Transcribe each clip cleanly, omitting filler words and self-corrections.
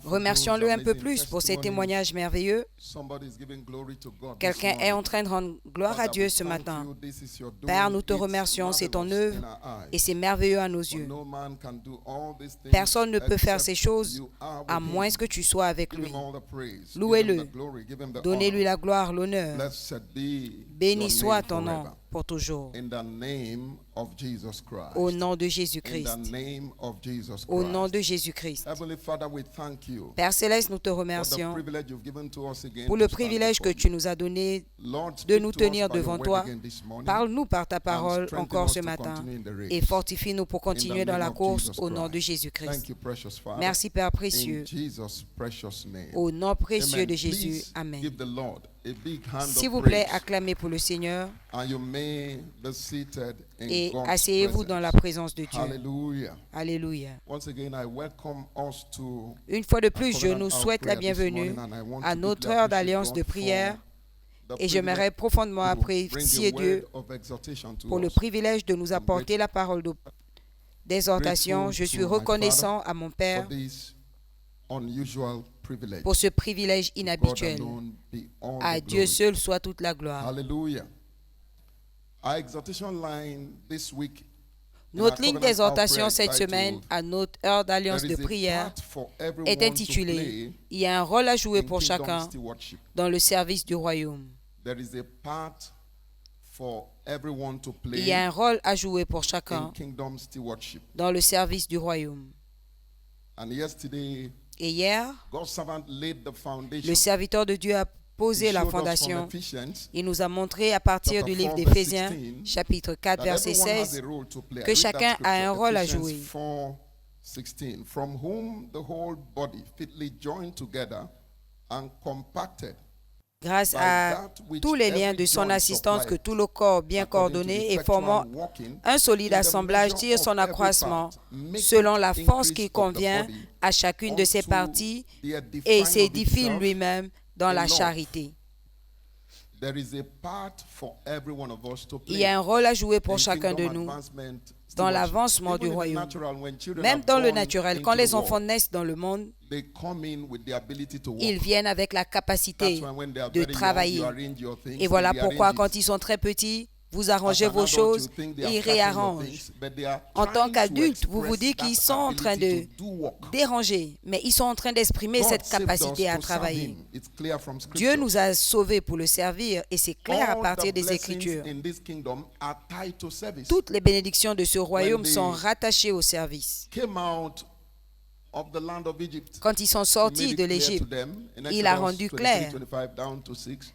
Remercions-le un peu plus pour ces témoignages merveilleux. Quelqu'un est en train de rendre gloire à Dieu ce matin. Père, nous te remercions, c'est ton œuvre et c'est merveilleux à nos yeux. Personne ne peut faire ces choses à moins que tu sois avec lui. Louez-le, donnez-lui la gloire, l'honneur. Béni soit ton nom pour toujours. Au nom de Jésus-Christ. Au nom de Jésus-Christ. Père Céleste, nous te remercions pour le privilège que tu nous as donné de nous tenir devant toi. Parle-nous par ta parole encore ce matin et fortifie-nous pour continuer dans la course au nom de Jésus-Christ. Merci Père précieux. Au nom précieux de Jésus. Amen. S'il vous plaît, acclamez pour le Seigneur et asseyez-vous dans la présence de Dieu. Alléluia. Une fois de plus, je nous souhaite la bienvenue à notre heure d'alliance de prière et j'aimerais profondément apprécier Dieu pour le privilège de nous apporter la parole d'exhortation. Je suis reconnaissant à mon Père pour ce privilège inhabituel. À Dieu seul soit toute la gloire. Notre ligne d'exhortation cette semaine à notre heure d'alliance de prière est intitulée « Il y a un rôle à jouer pour chacun dans le service du royaume ». Il y a un rôle à jouer pour chacun dans le service du royaume. Et hier, le serviteur de Dieu a posé la fondation. Il nous a montré à partir du livre d'Éphésiens, chapitre 4, verset 16, que chacun a un rôle à jouer. Grâce à tous les liens de son assistance, que tout le corps bien coordonné et formant un solide assemblage tire son accroissement selon la force qui convient à chacune de ses parties et s'édifie lui-même dans la charité. Il y a un rôle à jouer pour chacun de nous dans l'avancement du royaume. Même dans le naturel, quand les enfants naissent dans le monde, ils viennent avec la capacité de travailler. Et voilà pourquoi, quand ils sont très petits, vous arrangez vos choses, ils réarrangent. En tant qu'adultes, vous vous dites qu'ils sont en train de déranger, mais ils sont en train d'exprimer cette capacité à travailler. Dieu nous a sauvés pour le servir et c'est clair à partir des Écritures. Toutes les bénédictions de ce royaume sont rattachées au service. Quand ils sont sortis de l'Égypte, il a rendu clair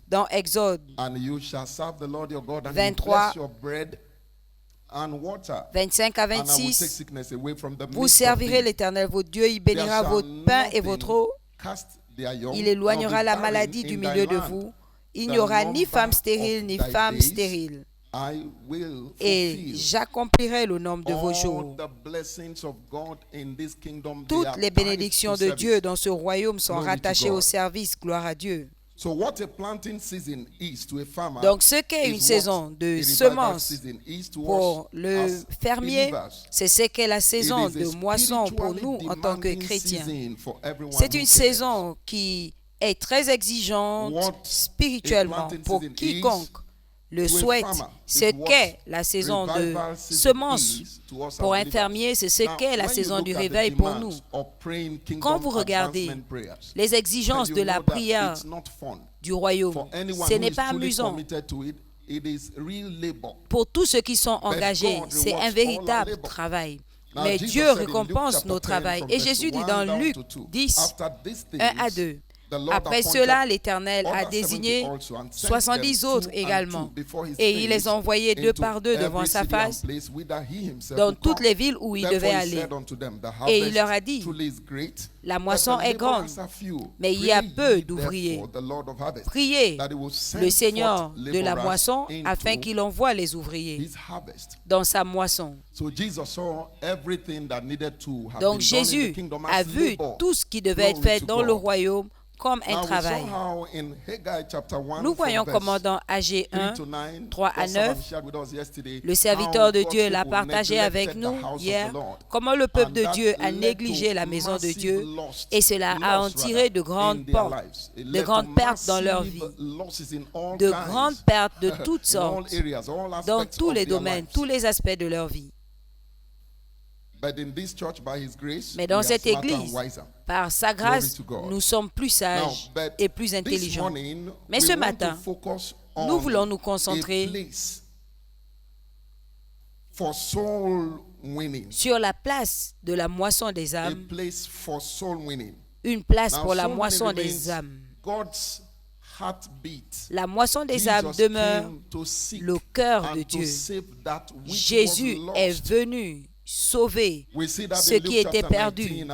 dans Exode 23, 25 à 26, vous servirez l'Éternel, votre Dieu, il bénira votre pain et votre eau, il éloignera la maladie du milieu de vous, il n'y aura ni femme stérile ni femme stérile. Et j'accomplirai le nombre de vos jours. Toutes les bénédictions de Dieu dans ce royaume sont rattachées au service. Gloire à Dieu. Donc, ce qu'est une saison de semences pour le fermier, c'est ce qu'est la saison de moisson pour nous en tant que chrétiens. C'est une saison qui est très exigeante spirituellement pour quiconque le souhaite. Ce qu'est la saison de semences pour un fermier, c'est ce qu'est la saison du réveil pour nous. Quand vous regardez les exigences de la prière du royaume, ce n'est pas amusant. Pour tous ceux qui sont engagés, c'est un véritable travail. Mais Dieu récompense nos travails. Et Jésus dit dans Luc 10, 1 à 2, après cela, l'Éternel a désigné 70 autres également, et il les a envoyés deux par deux devant sa face dans toutes les villes où il devait aller. Et il leur a dit, la moisson est grande, mais il y a peu d'ouvriers. Priez le Seigneur de la moisson afin qu'il envoie les ouvriers dans sa moisson. Donc Jésus a vu tout ce qui devait être fait dans le royaume comme un travail. Nous voyons comment dans Agé 1, 3 à 9, le serviteur de Dieu l'a partagé avec nous hier, comment le peuple de Dieu a négligé la maison de Dieu et cela a en tiré de grandes pertes dans leur vie, de grandes pertes de toutes sortes, dans tous les domaines, tous les aspects de leur vie. Mais dans cette église, par sa grâce, nous sommes plus sages et plus intelligents. Mais ce matin, nous voulons nous concentrer sur la place de la moisson des âmes, une place pour la moisson des âmes. La moisson des âmes demeure le cœur de Dieu. Jésus est venu sauver ce qui était perdu.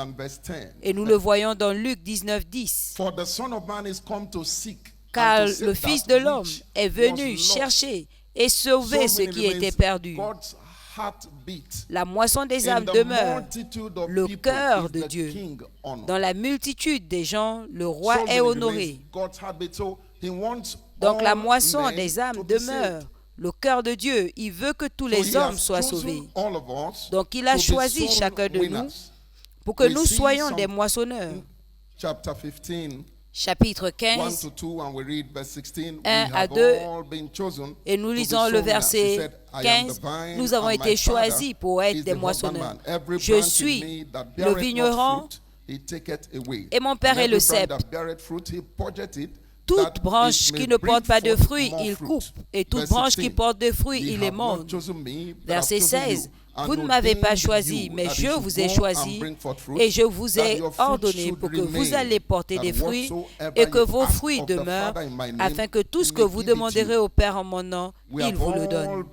Et nous le voyons dans Luc 19, 10. Car le Fils de l'homme est venu chercher et sauver ce qui était perdu. La moisson des âmes demeure le cœur de Dieu. Dans la multitude des gens, le roi est honoré. Donc la moisson des âmes demeure le cœur de Dieu. Il veut que tous les hommes soient sauvés. Donc il a choisi chacun de nous pour que nous soyons des moissonneurs. Chapitre 15, 1 à 2, et nous lisons le verset 15. Nous avons été choisis pour être des moissonneurs. Je suis le vigneron et mon Père est le cep. Toute branche qui ne porte pas de fruits, il coupe. Et toute branche qui porte des fruits, il les monte. Verset 16. Vous ne m'avez pas choisi, mais je vous ai choisi et je vous ai ordonné pour que vous allez porter des fruits et que vos fruits demeurent, afin que tout ce que vous demanderez au Père en mon nom, il vous le donne.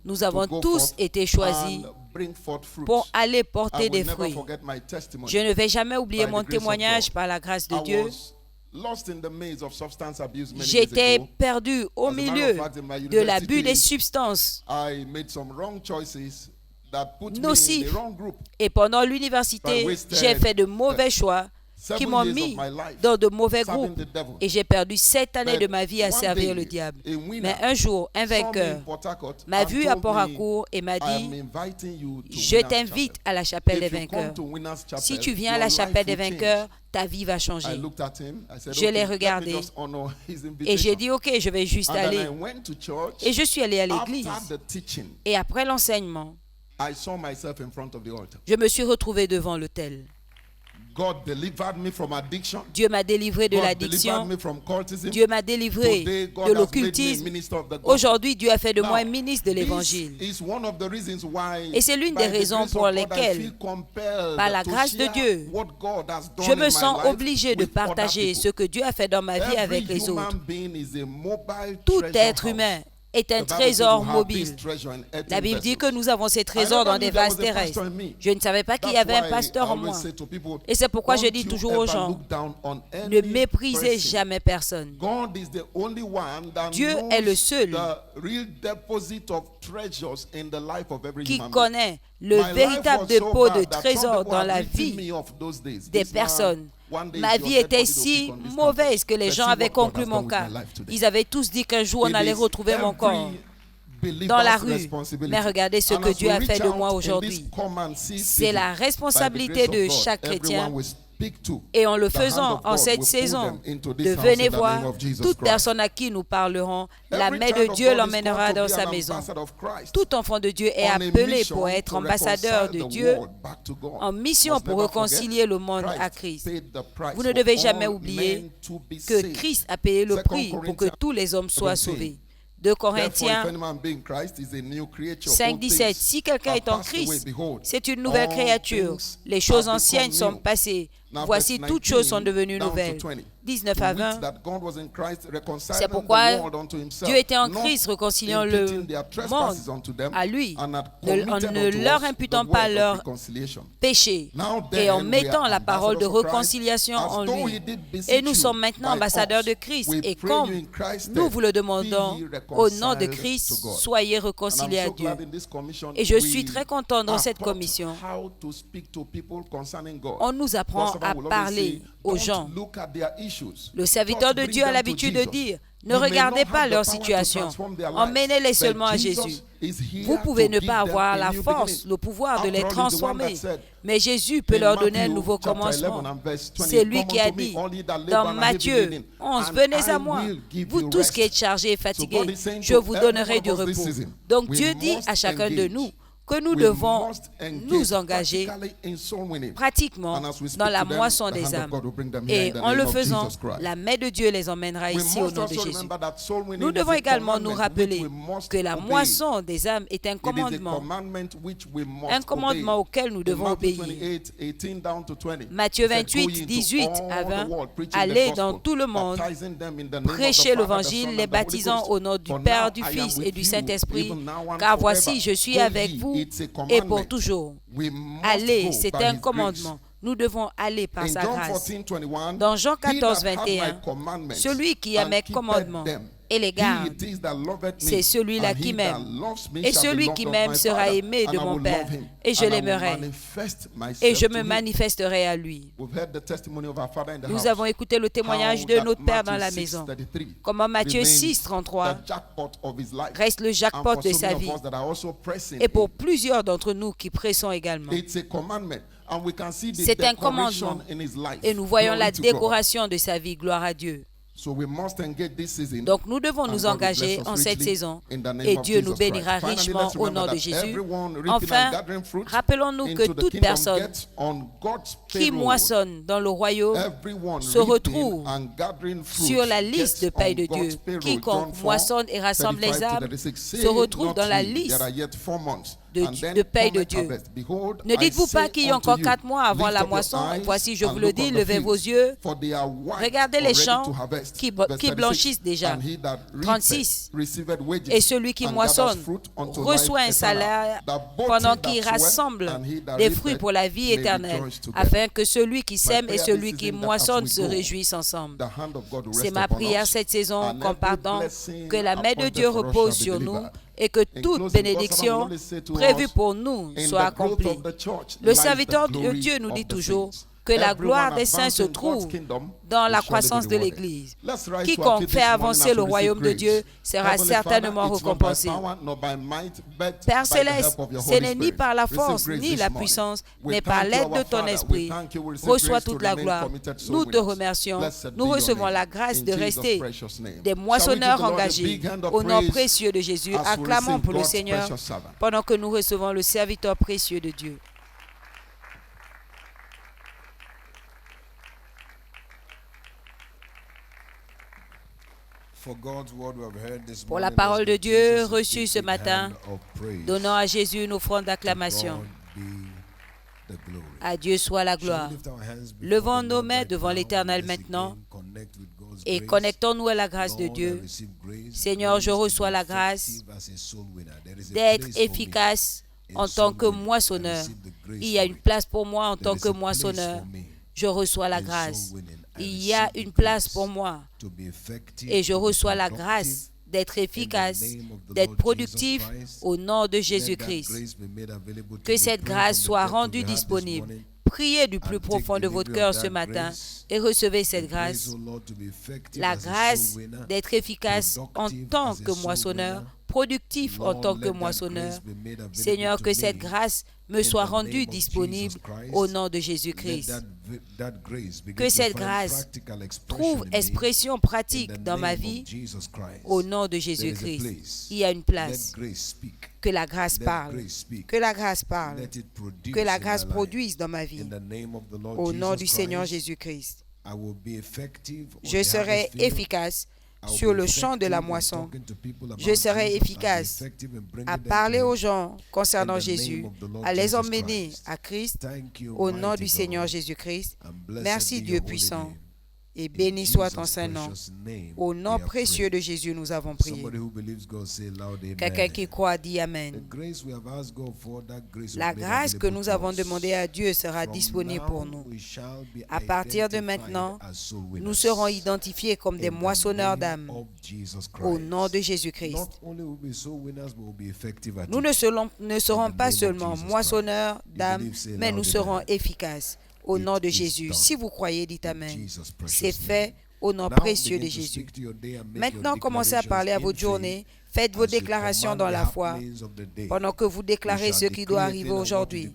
Nous avons tous été choisis pour aller porter des fruits. Je ne vais jamais oublier mon témoignage par la grâce de Dieu. J'étais perdu au milieu de l'abus des substances nocives. Et pendant l'université, j'ai fait de mauvais choix qui m'ont mis dans de mauvais groupes. Et j'ai perdu 7 années de ma vie à servir le diable. Mais un jour, un vainqueur m'a vu à Port-Harcourt et m'a dit, je t'invite à la chapelle des vainqueurs. Si tu viens à la chapelle des vainqueurs, ta vie va changer. Je l'ai regardé et j'ai dit, ok, je vais juste aller. Et je suis allé à l'église. Et après l'enseignement, je me suis retrouvé devant l'autel. Dieu m'a délivré de l'addiction. Dieu m'a délivré de l'occultisme. Aujourd'hui, Dieu a fait de moi un ministre de l'Évangile. Et c'est l'une des raisons pour lesquelles, par la grâce de Dieu, je me sens obligé de partager ce que Dieu a fait dans ma vie avec les autres. Tout être humain est un trésor mobile. La Bible dit que nous avons ces trésors dans des vases terrestres. Je ne savais pas qu'il y avait un pasteur en moi. Et c'est pourquoi je dis toujours aux gens, ne méprisez jamais personne. Dieu est le seul qui connaît le véritable dépôt de trésors dans la vie des personnes. Ma vie était si mauvaise que les gens avaient conclu mon cas. Ils avaient tous dit qu'un jour on allait retrouver mon corps dans la rue. Mais regardez ce que Dieu a fait de moi aujourd'hui. C'est la responsabilité de chaque chrétien. Et en le faisant en cette saison, venez voir toute personne à qui nous parlerons, la main de Dieu l'emmènera dans sa maison. Tout enfant de Dieu est appelé pour être ambassadeur de Dieu en mission pour réconcilier le monde à Christ. Vous ne devez jamais oublier que Christ a payé le prix pour que tous les hommes soient sauvés. 2 Corinthiens 5, 17. Si quelqu'un est en Christ, c'est une nouvelle créature. Les choses anciennes sont passées. Voici, toutes choses sont devenues nouvelles. 19 à 20. C'est pourquoi Dieu était en Christ réconciliant le monde à lui, en ne leur imputant pas leurs péchés et en mettant la parole de réconciliation en lui. Et nous sommes maintenant ambassadeurs de Christ. Et comme nous vous le demandons, au nom de Christ, soyez réconciliés à Dieu. Et je suis très content dans cette commission. On nous apprend à parler aux gens. Le serviteur de Dieu a l'habitude de dire, ne regardez pas leur situation, emmenez-les seulement à Jésus. Vous pouvez ne pas avoir la force, le pouvoir de les transformer, mais Jésus peut leur donner un nouveau commencement. C'est lui qui a dit dans Matthieu 11, venez à moi, vous tous qui êtes chargés et fatigués, je vous donnerai du repos. Donc Dieu dit à chacun de nous que nous devons nous engager pratiquement dans la moisson des âmes. Et en le faisant, la main de Dieu les emmènera ici au nom de Jésus. Nous devons également nous rappeler que la moisson des âmes est un commandement auquel nous devons obéir. Matthieu 28, 18 à 20, allez dans tout le monde, prêchez l'évangile, les baptisant au nom du Père, du Fils et du Saint-Esprit, car voici, je suis avec vous et pour toujours. Allez, c'est un commandement. Nous devons aller par sa grâce. Dans Jean 14, 21, celui qui a mes commandements et les garde, c'est celui-là qui m'aime. Et celui qui m'aime sera aimé de mon Père, et je l'aimerai, et je me manifesterai à lui. Nous avons écouté le témoignage de notre Père dans la maison. Comment Matthieu 6, 33 reste le jackpot de sa vie. Et pour plusieurs d'entre nous qui pressons également. C'est un commandement. Et nous voyons la décoration de sa vie. Gloire à Dieu. Donc nous devons nous engager en cette saison et Dieu nous bénira richement au nom de Jésus. Enfin, rappelons-nous que toute personne qui moissonne dans le royaume se retrouve sur la liste de paye de Dieu. Quiconque moissonne et rassemble les âmes se retrouve dans la liste de paye de Dieu. Ne dites-vous pas qu'il y a encore 4 mois avant la moisson. Voici, je vous le dis, levez vos yeux. Regardez les champs qui blanchissent déjà. 36. Et celui qui moissonne reçoit un salaire pendant qu'il rassemble des fruits pour la vie éternelle, afin que celui qui sème et celui qui moissonne se réjouissent ensemble. C'est ma prière cette saison qu'en partant, que la main de Dieu repose sur nous et que toute bénédiction prévue pour nous soit accomplie. Le serviteur de Dieu nous dit toujours que la gloire des saints se trouve dans la croissance de l'Église. Quiconque fait avancer le royaume de Dieu sera certainement récompensé. Père Céleste, ce n'est ni par la force ni la puissance, mais par l'aide de ton esprit. Reçois toute la gloire. Nous te remercions. Nous recevons la grâce de rester des moissonneurs engagés. Au nom précieux de Jésus, acclamons pour le Seigneur pendant que nous recevons le serviteur précieux de Dieu. Pour la parole de Dieu reçue ce matin, donnons à Jésus une offrande d'acclamation. À Dieu soit la gloire. Levons nos mains devant l'Éternel maintenant et connectons-nous à la grâce de Dieu. Seigneur, je reçois la grâce d'être efficace en tant que moissonneur. Il y a une place pour moi en tant que moissonneur. Je reçois la grâce. Il y a une place pour moi et je reçois la grâce d'être efficace, d'être productif au nom de Jésus-Christ. Que cette grâce soit rendue disponible. Priez du plus profond de votre cœur ce matin et recevez cette grâce. La grâce d'être efficace en tant que moissonneur, productif en tant que moissonneur. Seigneur, que cette grâce me soit rendue disponible au nom de Jésus-Christ. Que cette grâce trouve expression pratique dans ma vie au nom de Jésus-Christ. Il y a une place. Que la grâce parle. Que la grâce parle. Que la grâce produise dans ma vie. Au nom du Seigneur Jésus-Christ. Je serai efficace sur le champ de la moisson. Je serai efficace à parler aux gens concernant Jésus, à les emmener à Christ au nom du Seigneur Jésus-Christ. Merci Dieu puissant. Et béni soit ton Saint-Nom. Au nom précieux de Jésus, nous avons prié. Quelqu'un qui croit dit Amen. La grâce que nous avons demandée à Dieu sera disponible pour nous. À partir de maintenant, nous serons identifiés comme des moissonneurs d'âmes. Au nom de Jésus-Christ. Nous ne serons pas seulement moissonneurs d'âmes, mais nous serons efficaces. Au nom de Jésus. Si vous croyez, dites Amen. C'est fait au nom précieux de Jésus. Maintenant, commencez à parler à votre journée. Faites vos déclarations dans la foi. Pendant que vous déclarez ce qui doit arriver aujourd'hui,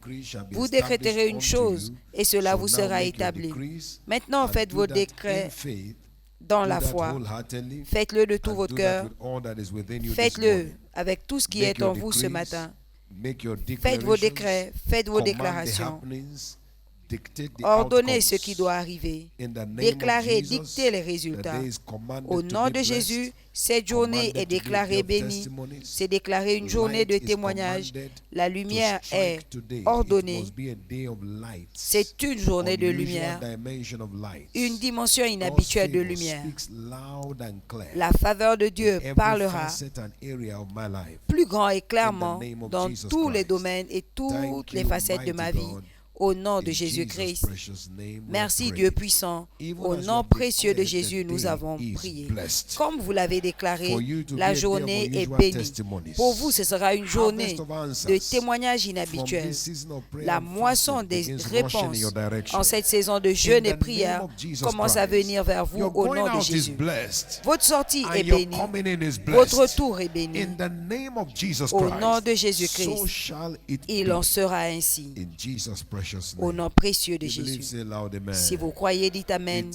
vous décréterez une chose et cela vous sera établi. Maintenant, faites vos décrets dans la foi. Faites-le de tout votre cœur. Faites-le avec tout ce qui est en vous ce matin. Faites vos décrets, faites vos déclarations. Ordonnez ce qui doit arriver. Déclarez, dictez les résultats. Au nom de Jésus, cette journée est déclarée bénie. C'est déclaré une journée de témoignage. La lumière est ordonnée. C'est une journée de lumière. Une dimension inhabituelle de lumière. La faveur de Dieu parlera plus grand et clairement dans tous les domaines et toutes les facettes de ma vie. Au nom de Jésus-Christ. Merci Dieu puissant. Au nom précieux de Jésus, nous avons prié. Comme vous l'avez déclaré, la journée est bénie. Pour vous, ce sera une journée de témoignage inhabituel. La moisson des réponses en cette saison de jeûne et prière commence à venir vers vous au nom de Jésus. Votre sortie est bénie. Votre retour est béni. Au nom de Jésus-Christ, il en sera ainsi. Au nom précieux de Jésus. Si vous croyez, dites Amen.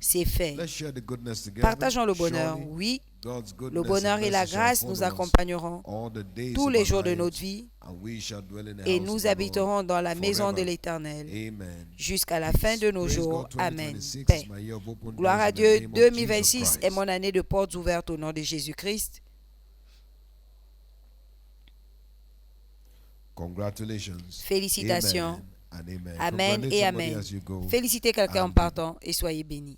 C'est fait. Partageons le bonheur. Oui, le bonheur et la grâce nous accompagneront tous les jours de notre vie et nous habiterons dans la maison de l'Éternel jusqu'à la fin de nos jours. Amen. Paix. Gloire à Dieu. 2026 est mon année de portes ouvertes au nom de Jésus-Christ. Félicitations. Amen et Amen. Félicitez quelqu'un en partant et soyez bénis.